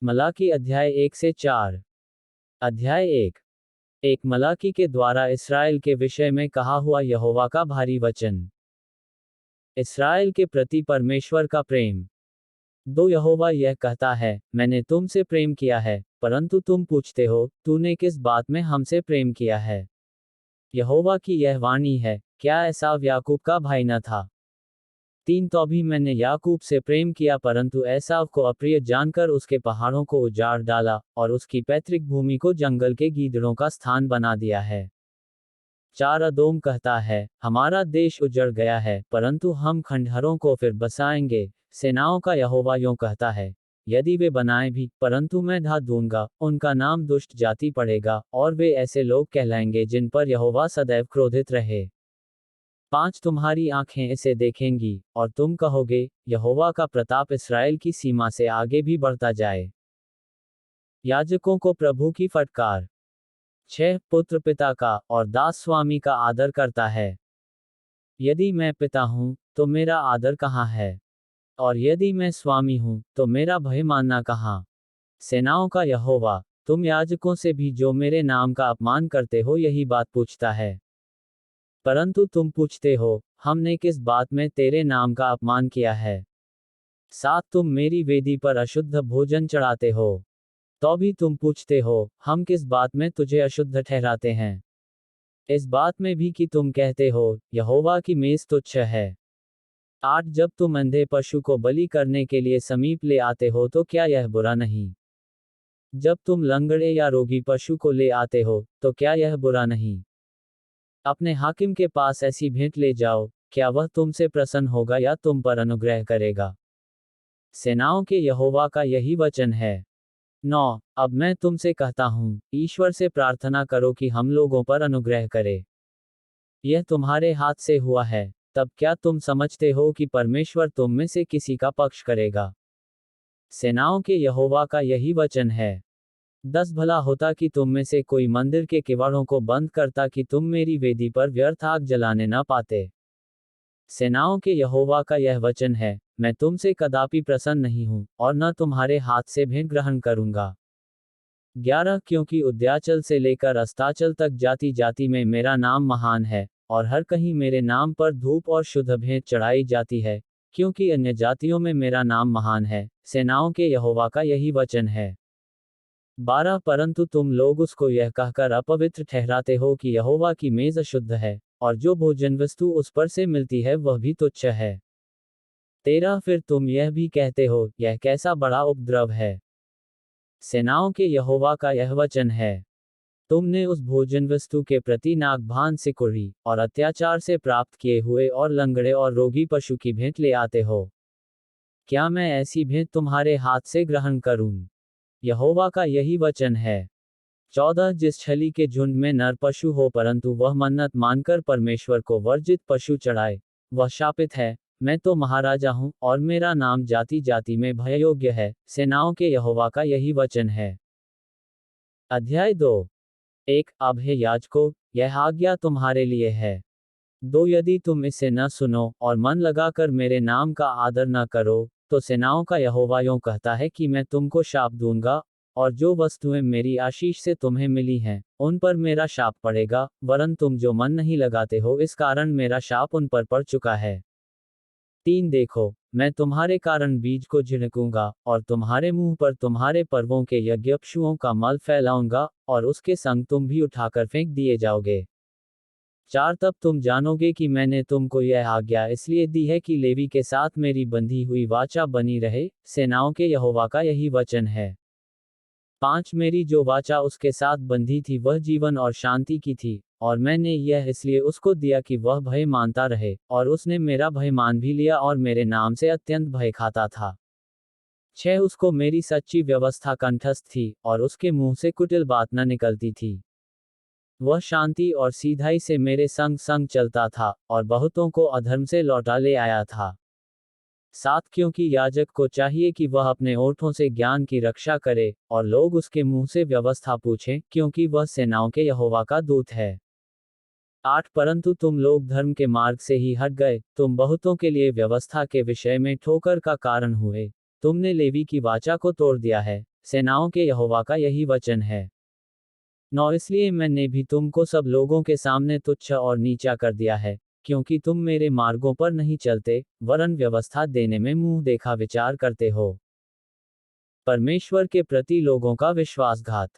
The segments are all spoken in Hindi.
मलाकी अध्याय 1 से 4। अध्याय 1। एक मलाकी के द्वारा इस्राएल के विषय में कहा हुआ यहोवा का भारी वचन। इस्राएल के प्रति परमेश्वर का प्रेम। दो यहोवा यह कहता है, मैंने तुमसे प्रेम किया है, परंतु तुम पूछते हो, तूने किस बात में हमसे प्रेम किया है। यहोवा की यह वाणी है, क्या एसाव याकूब का भाई न था। 3 तो भी मैंने याकूब से प्रेम किया, परंतु एसाव को अप्रिय जानकर उसके पहाड़ों को उजाड़ डाला, और उसकी पैतृक भूमि को जंगल के गीदड़ों का स्थान बना दिया है। 4 अदोम कहता है, हमारा देश उजड़ गया है, परंतु हम खंडहरों को फिर बसाएंगे। सेनाओं का यहोवा यों कहता है, यदि वे बनाएं भी, परंतु मैं ढा दूंगा, उनका नाम दुष्ट जाति पड़ेगा, और वे ऐसे लोग कहलाएंगे जिन पर यहोवा सदैव क्रोधित रहे। 5 तुम्हारी आंखें इसे देखेंगी, और तुम कहोगे, यहोवा का प्रताप इस्राएल की सीमा से आगे भी बढ़ता जाए। याजकों को प्रभु की फटकार। 6 पुत्र पिता का और दास स्वामी का आदर करता है। यदि मैं पिता हूं, तो मेरा आदर कहाँ है? और यदि मैं स्वामी हूं, तो मेरा भय मानना कहाँ? सेनाओं का यहोवा, तुम याजकों से भी जो मेरे नाम का अपमान करते हो यही बात पूछता है। परंतु तुम पूछते हो, हमने किस बात में तेरे नाम का अपमान किया है? 7 तुम मेरी वेदी पर अशुद्ध भोजन चढ़ाते हो। तो भी तुम पूछते हो, हम किस बात में तुझे अशुद्ध ठहराते हैं? इस बात में भी कि तुम कहते हो, यहोवा की मेज तुच्छ है। 8 जब तुम अंधे पशु को बलि करने के लिए समीप ले आते हो तो क्या यह बुरा नहीं? जब तुम लंगड़े या रोगी पशु को ले आते हो, तो क्या यह बुरा नहीं? अपने हाकिम के पास ऐसी भेंट ले जाओ, क्या वह तुमसे प्रसन्न होगा या तुम पर अनुग्रह करेगा? सेनाओं के यहोवा का यही वचन है। 9 अब मैं तुमसे कहता हूँ, ईश्वर से प्रार्थना करो कि हम लोगों पर अनुग्रह करे। यह तुम्हारे हाथ से हुआ है, तब क्या तुम समझते हो कि परमेश्वर तुम में से किसी का पक्ष करेगा? सेनाओं के यहोवा का यही वचन है। 10 भला होता कि तुम में से कोई मंदिर के किवाड़ों को बंद करता कि तुम मेरी वेदी पर व्यर्थ आग जलाने न पाते। सेनाओं के यहोवा का यह वचन है, मैं तुमसे कदापि प्रसन्न नहीं हूं, और न तुम्हारे हाथ से भेंट ग्रहण करूंगा। 11 क्योंकि उद्याचल से लेकर अस्ताचल तक जाति जाति में मेरा नाम महान है, और हर कहीं मेरे नाम पर धूप और शुद्ध भेंट चढ़ाई जाती है, क्योंकि अन्य जातियों में मेरा नाम महान है। सेनाओं के यहोवा का यही वचन है। 12 परंतु तुम लोग उसको यह कहकर अपवित्र ठहराते हो कि यहोवा की मेज अशुद्ध है, और जो भोजन वस्तु उस पर से मिलती है वह भी तुच्छ है। 13 फिर तुम यह भी कहते हो, यह कैसा बड़ा उपद्रव है। सेनाओं के यहोवा का यह वचन है, तुमने उस भोजन वस्तु के प्रति नागभान सिकुड़ी, और अत्याचार से प्राप्त किए हुए और लंगड़े और रोगी पशु की भेंट ले आते हो। क्या मैं ऐसी भेंट तुम्हारे हाथ से ग्रहण करूं? यहोवा का यही वचन है। 14 जिस छली के झुंड में नर पशु हो परंतु वह मन्नत मानकर परमेश्वर को वर्जित पशु चढ़ाए, वह शापित है। मैं तो महाराजा हूं, और मेरा नाम जाति जाति में भययोग्य है। सेनाओं के यहोवा का यही वचन है। अध्याय 2। 1 अब हे याजकों, यह आज्ञा तुम्हारे लिए है। 2 यदि तुम इसे न सुनो, और मन लगाकर मेरे नाम का आदर न करो, तो सेनाओं का यहोवा यों कहता है कि मैं तुमको शाप दूंगा, और जो वस्तुएं मेरी आशीष से तुम्हें मिली हैं, उन पर मेरा शाप पड़ेगा, वरन तुम जो मन नहीं लगाते हो इस कारण मेरा शाप उन पर पड़ चुका है। 3 देखो, मैं तुम्हारे कारण बीज को झिड़कूंगा, और तुम्हारे मुंह पर तुम्हारे पर्वों के यज्ञपशुओं का मल फैलाऊंगा, और उसके संग तुम भी उठाकर फेंक दिए जाओगे। 4 तब तुम जानोगे कि मैंने तुमको यह आज्ञा इसलिए दी है कि लेवी के साथ मेरी बंधी हुई वाचा बनी रहे। सेनाओं के यहोवा का यही वचन है। 5 मेरी जो वाचा उसके साथ बंधी थी वह जीवन और शांति की थी, और मैंने यह इसलिए उसको दिया कि वह भय मानता रहे, और उसने मेरा भय मान भी लिया और मेरे नाम से अत्यंत भय खाता था। 6 उसको मेरी सच्ची व्यवस्था कंठस्थ थी, और उसके मुंह से कुटिल बात न निकलती थी। वह शांति और सीधाई से मेरे संग संग चलता था, और बहुतों को अधर्म से लौटा ले आया था। 7 क्योंकि याजक को चाहिए कि वह अपने ओठों से ज्ञान की रक्षा करे, और लोग उसके मुंह से व्यवस्था पूछें, क्योंकि वह सेनाओं के यहोवा का दूत है। 8 परंतु तुम लोग धर्म के मार्ग से ही हट गए, तुम बहुतों के लिए व्यवस्था के विषय में ठोकर का कारण हुए। तुमने लेवी की वाचा को तोड़ दिया है, सेनाओं के यहोवा का यही वचन है। 9 इसलिए मैंने भी तुमको सब लोगों के सामने तुच्छ और नीचा कर दिया है, क्योंकि तुम मेरे मार्गों पर नहीं चलते, वरन व्यवस्था देने में मुंह देखा विचार करते हो। परमेश्वर के प्रति लोगों का विश्वासघात।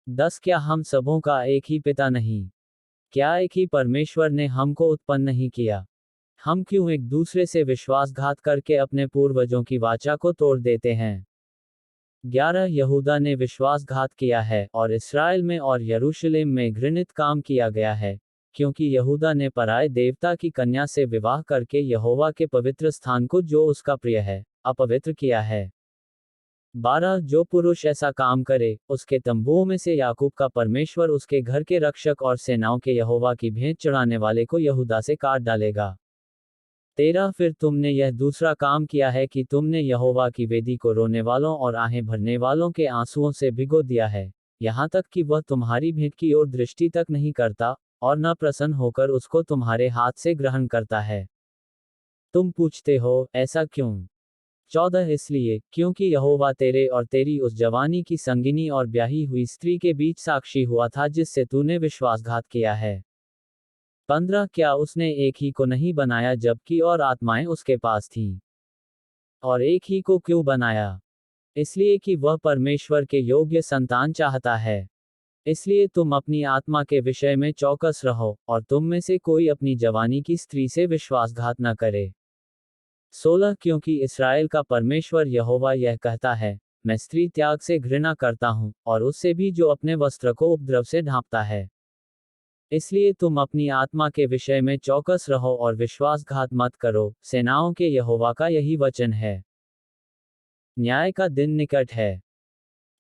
10 क्या हम सबों का एक ही पिता नहीं? क्या एक ही परमेश्वर ने हमको उत्पन्न नहीं किया? हम क्यों एक दूसरे से विश्वासघात करके अपने पूर्वजों की वाचा को तोड़ देते हैं? 11 यहूदा ने विश्वासघात किया है और इस्राएल में और यरूशलेम में घृणित काम किया गया है, क्योंकि यहूदा ने पराए देवता की कन्या से विवाह करके यहोवा के पवित्र स्थान को जो उसका प्रिय है, अपवित्र किया है। 12 जो पुरुष ऐसा काम करे, उसके तंबुओं में से याकूब का परमेश्वर उसके घर के रक्षक और सेनाओं के यहोवा की भेंट चढ़ाने वाले को यहूदा से काट डालेगा। 13 फिर तुमने यह दूसरा काम किया है कि तुमने यहोवा की वेदी को रोने वालों और आहें भरने वालों के आंसुओं से भिगो दिया है, यहाँ तक कि वह तुम्हारी भेंट की ओर दृष्टि तक नहीं करता, और न प्रसन्न होकर उसको तुम्हारे हाथ से ग्रहण करता है। तुम पूछते हो, ऐसा क्यों? 14 इसलिए, क्योंकि यहोवा तेरे और तेरी उस जवानी की संगिनी और ब्याही हुई स्त्री के बीच साक्षी हुआ था जिससे तूने विश्वासघात किया है। 15 क्या उसने एक ही को नहीं बनाया जबकि और आत्माएं उसके पास थीं? और एक ही को क्यों बनाया? इसलिए कि वह परमेश्वर के योग्य संतान चाहता है। इसलिए तुम अपनी आत्मा के विषय में चौकस रहो, और तुम में से कोई अपनी जवानी की स्त्री से विश्वासघात न करे। 16 क्योंकि इस्राएल का परमेश्वर यहोवा यह कहता है, मैं स्त्री त्याग से घृणा करता हूँ, और उससे भी जो अपने वस्त्र को उपद्रव से ढांपता है। इसलिए तुम अपनी आत्मा के विषय में चौकस रहो और विश्वासघात मत करो, सेनाओं के यहोवा का यही वचन है। न्याय का दिन निकट है।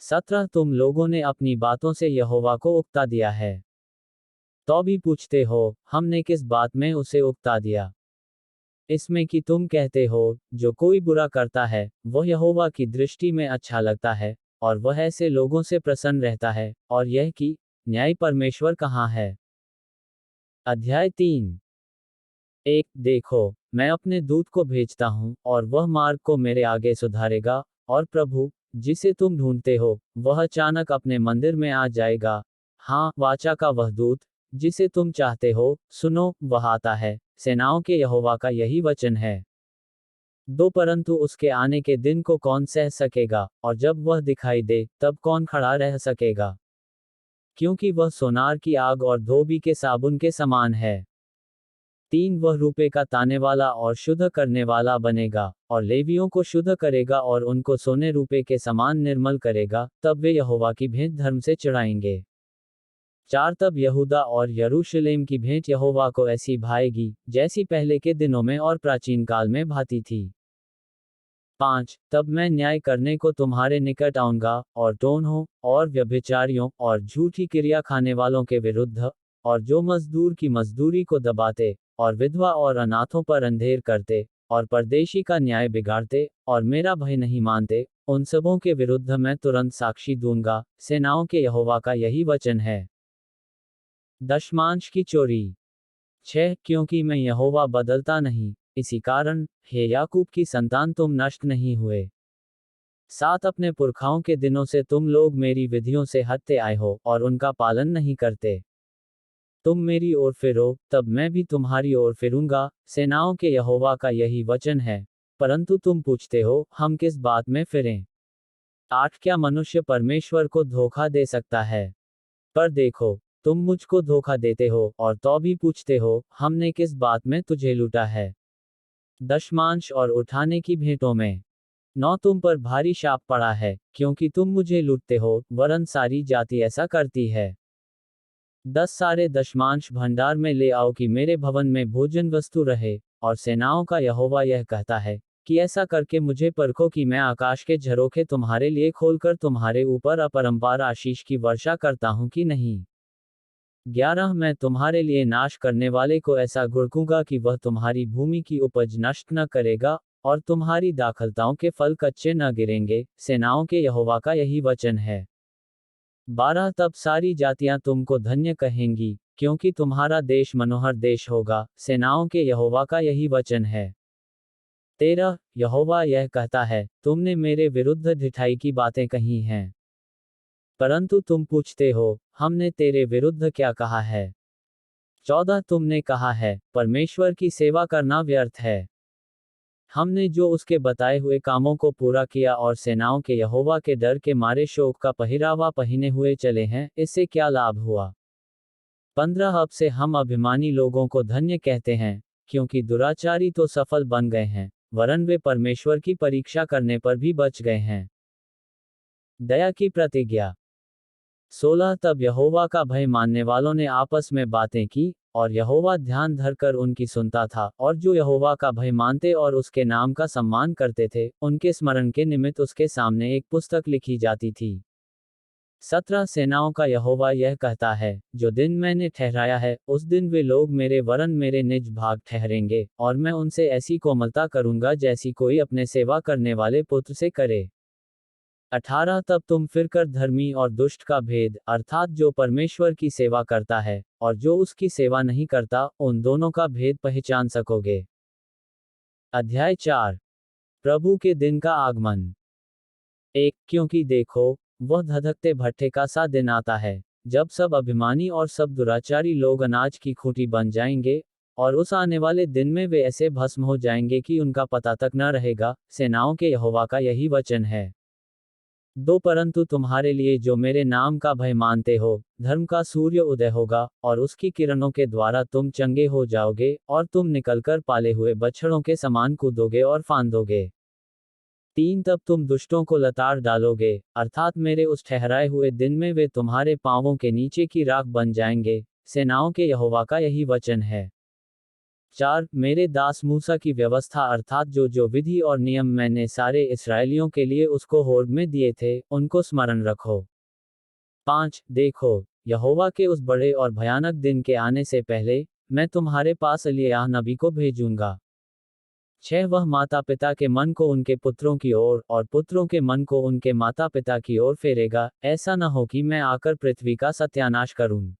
17 तुम लोगों ने अपनी बातों से यहोवा को उकता दिया है। तो भी पूछते हो, हमने किस बात में उसे उकता दिया? इसमें कि तुम कहते हो, जो कोई बुरा करता है, वह यहोवा की दृष्टि में अच्छा लगता है, और वह ऐसे लोगों से प्रसन्न रहता है, और यह कि न्याय परमेश्वर कहाँ है? अध्याय 3। 1 देखो, मैं अपने दूत को भेजता हूँ, और वह मार्ग को मेरे आगे सुधारेगा, और प्रभु, जिसे तुम ढूंढते हो, वह अचानक अपने मंदिर में आ जाएगा। हाँ, वाचा का वह दूत, जिसे तुम चाहते हो, सुनो, वह आता है, सेनाओं के यहोवा का यही वचन है। 2 परंतु उसके आने के दिन को कौन सह सकेगा, और जब वह दिखाई दे, तब कौन खड़ा रह सकेगा? क्योंकि वह सोनार की आग और धोबी के साबुन के समान है। 3 वह रुपए का ताने वाला और शुद्ध करने वाला बनेगा, और लेवियों को शुद्ध करेगा और उनको सोने रुपए के समान निर्मल करेगा, तब वे यहोवा की भेंट धर्म से चढ़ाएंगे। 4 तब यहूदा और यरूशलेम की भेंट यहोवा को ऐसी भाएगी, जैसी पहले के दिनों में और प्राचीन काल में भाती थी। 5 तब मैं न्याय करने को तुम्हारे निकट आऊंगा, और टोन्हों, और व्यभिचारियों, और झूठी क्रिया खाने वालों के विरुद्ध, और जो मजदूर की मजदूरी को दबाते, और विधवा और अनाथों पर अंधेर करते, और परदेशी का न्याय बिगाड़ते, और मेरा भय नहीं मानते, उन सबों के विरुद्ध मैं तुरंत साक्षी दूंगा, सेनाओं के यहोवा का यही वचन है। दशमांश की चोरी। 6 क्योंकि मैं यहोवा बदलता नहीं, इसी कारण, हे याकूब की संतान तुम नष्ट नहीं हुए। 7 अपने पुरखाओं के दिनों से तुम लोग मेरी विधियों से हटते आए हो, और उनका पालन नहीं करते। तुम मेरी ओर फिरो, तब मैं भी तुम्हारी ओर फिरूंगा, सेनाओं के यहोवा का यही वचन है। परंतु तुम पूछते हो, हम किस बात में फिरें? 8 क्या मनुष्य परमेश्वर को धोखा दे सकता है? पर देखो, तुम मुझको धोखा देते हो, और तो भी पूछते हो, हमने किस बात में तुझे लूटा है? दशमांश और उठाने की भेंटों में। 9 तुम पर भारी शाप पड़ा है, क्योंकि तुम मुझे लूटते हो, वरन सारी जाति ऐसा करती है। 10 सारे दशमांश भंडार में ले आओ कि मेरे भवन में भोजन वस्तु रहे, और सेनाओं का यहोवा यह कहता है, कि ऐसा करके मुझे परखो कि मैं आकाश के झरोखे तुम्हारे लिए खोलकर तुम्हारे ऊपर अपरंपार आशीष की वर्षा करता हूं कि नहीं। 11 मैं तुम्हारे लिए नाश करने वाले को ऐसा घुड़कूंगा कि वह तुम्हारी भूमि की उपज नष्ट न करेगा, और तुम्हारी दाखलताओं के फल कच्चे न गिरेंगे, सेनाओं के यहोवा का यही वचन है। 12 तब सारी जातियां तुमको धन्य कहेंगी, क्योंकि तुम्हारा देश मनोहर देश होगा, सेनाओं के यहोवा का यही वचन है। 13 यहोवा यह कहता है, तुमने मेरे विरुद्ध ढिठाई की बातें कही हैं। परंतु तुम पूछते हो, हमने तेरे विरुद्ध क्या कहा है? 14 तुमने कहा है, परमेश्वर की सेवा करना व्यर्थ है। हमने जो उसके बताए हुए कामों को पूरा किया और सेनाओं के यहोवा के डर के मारे शोक का पहिरावा पहने हुए चले हैं, इससे क्या लाभ हुआ? 15 अब से हम अभिमानी लोगों को धन्य कहते हैं, क्योंकि दुराचारी तो सफल बन गए हैं, वरन वे परमेश्वर की परीक्षा करने पर भी बच गए हैं। दया की प्रतिज्ञा। 16 तब यहोवा का भय मानने वालों ने आपस में बातें की, और यहोवा ध्यान धरकर उनकी सुनता था, और जो यहोवा का भय मानते और उसके नाम का सम्मान करते थे, उनके स्मरण के निमित्त उसके सामने एक पुस्तक लिखी जाती थी। 17 सेनाओं का यहोवा यह कहता है, जो दिन मैंने ठहराया है, उस दिन वे लोग मेरे वरन मेरे निज भाग ठहरेंगे, और मैं उनसे ऐसी कोमलता करूंगा जैसी कोई अपने सेवा करने वाले पुत्र से करे। 18 तब तुम फिरकर धर्मी और दुष्ट का भेद, अर्थात जो परमेश्वर की सेवा करता है और जो उसकी सेवा नहीं करता, उन दोनों का भेद पहचान सकोगे। अध्याय 4 प्रभु के दिन का आगमन। 1 क्योंकि देखो, वह धधकते भट्ठे का सा दिन आता है, जब सब अभिमानी और सब दुराचारी लोग अनाज की खूंटी बन जाएंगे, और उस आने वाले दिन में वे ऐसे भस्म हो जाएंगे कि उनका पता तक न रहेगा। सेनाओं के यहोवा का यही वचन है। 2 परंतु तुम्हारे लिए जो मेरे नाम का भय मानते हो, धर्म का सूर्य उदय होगा, और उसकी किरणों के द्वारा तुम चंगे हो जाओगे, और तुम निकलकर पाले हुए बछड़ों के समान कूदोगे और फांदोगे। 3 तब तुम दुष्टों को लताड़ डालोगे, अर्थात मेरे उस ठहराए हुए दिन में वे तुम्हारे पांवों के नीचे की राख बन जाएंगे। सेनाओं के यहोवा का यही वचन है। 4 मेरे दास मूसा की व्यवस्था अर्थात जो जो विधि और नियम मैंने सारे इस्राएलियों के लिए उसको होर्ब में दिए थे, उनको स्मरण रखो। 5 देखो, यहोवा के उस बड़े और भयानक दिन के आने से पहले, मैं तुम्हारे पास एलिय्याह नबी को भेजूंगा। 6 वह माता पिता के मन को उनके पुत्रों की ओर, और पुत्रों के मन को उनके माता पिता की ओर फेरेगा, ऐसा न हो कि मैं आकर पृथ्वी का सत्यानाश करूं।